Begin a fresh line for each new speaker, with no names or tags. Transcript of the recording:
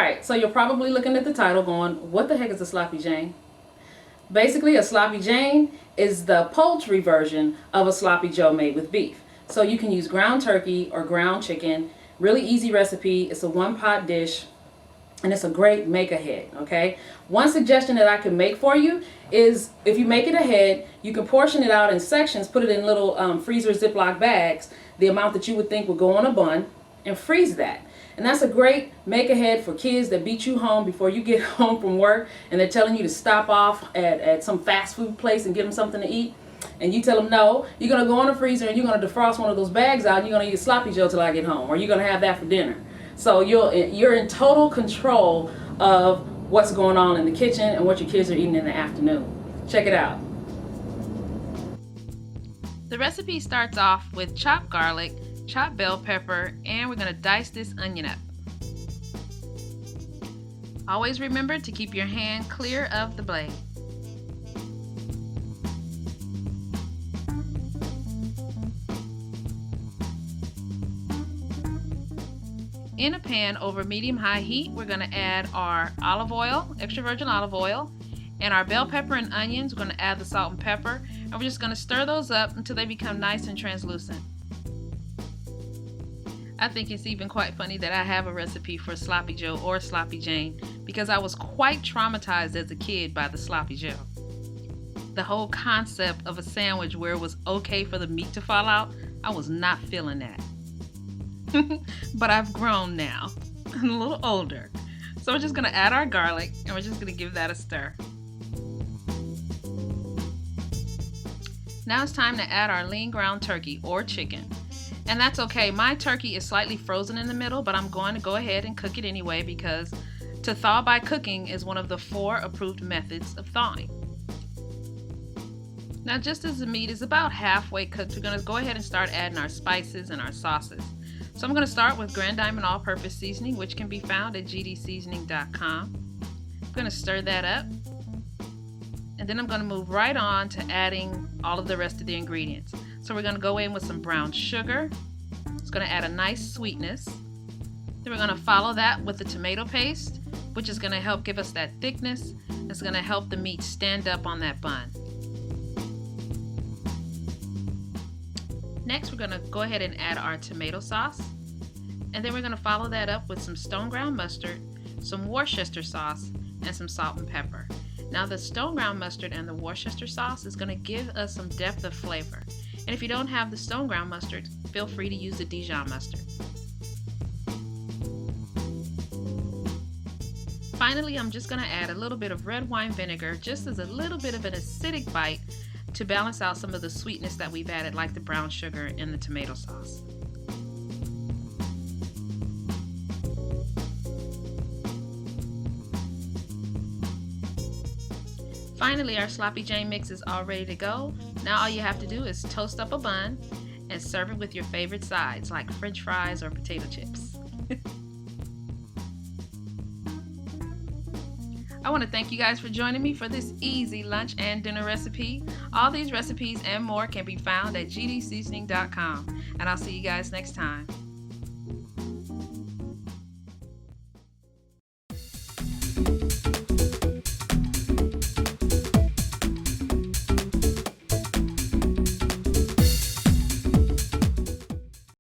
Alright, so you're probably looking at the title going, what the heck is a sloppy Jane? Basically, a sloppy Jane is the poultry version of a sloppy Joe made with beef. So you can use ground turkey or ground chicken. Really easy recipe. It's a one-pot dish, and it's a great make-ahead, okay? One suggestion that I can make for you is if you make it ahead, you can portion it out in sections, put it in little freezer ziploc bags, the amount that you would think would go on a bun, and freeze that. And that's a great make-ahead for kids that beat you home before you get home from work and they're telling you to stop off at some fast food place and get them something to eat. And you tell them no, you're going to go in the freezer and you're going to defrost one of those bags out and you're going to eat a sloppy Joe till I get home, or you're going to have that for dinner. So you're in total control of what's going on in the kitchen and what your kids are eating in the afternoon. Check it out.
The recipe starts off with chopped garlic, chopped bell pepper, and we're going to dice this onion up. Always remember to keep your hand clear of the blade. In a pan over medium-high heat, we're going to add our olive oil, extra virgin olive oil, and our bell pepper and onions. We're going to add the salt and pepper, and we're just going to stir those up until they become nice and translucent. I think it's even quite funny that I have a recipe for sloppy Joe or sloppy Jane because I was quite traumatized as a kid by the sloppy Joe. The whole concept of a sandwich where it was okay for the meat to fall out, I was not feeling that. But I've grown now. I'm a little older. So we're just going to add our garlic and we're just going to give that a stir. Now it's time to add our lean ground turkey or chicken. And that's okay. My turkey is slightly frozen in the middle, but I'm going to go ahead and cook it anyway because to thaw by cooking is one of the 4 approved methods of thawing. Now just as the meat is about halfway cooked, we're going to go ahead and start adding our spices and our sauces. So I'm going to start with Grand Diamond All-Purpose Seasoning, which can be found at gdseasoning.com. I'm going to stir that up. And then I'm going to move right on to adding all of the rest of the ingredients. So we're going to go in with some brown sugar. It's going to add a nice sweetness. Then we're going to follow that with the tomato paste, which is going to help give us that thickness. It's going to help the meat stand up on that bun. Next, we're going to go ahead and add our tomato sauce. And then we're going to follow that up with some stone ground mustard, some Worcester sauce, and some salt and pepper. Now the stone ground mustard and the Worcester sauce is going to give us some depth of flavor. And if you don't have the stone ground mustard, feel free to use the Dijon mustard. Finally, I'm just going to add a little bit of red wine vinegar, just as a little bit of an acidic bite to balance out some of the sweetness that we've added, like the brown sugar and the tomato sauce. Finally, our sloppy Jane mix is all ready to go. Now all you have to do is toast up a bun and serve it with your favorite sides like French fries or potato chips. I want to thank you guys for joining me for this easy lunch and dinner recipe. All these recipes and more can be found at gdseasoning.com, and I'll see you guys next time.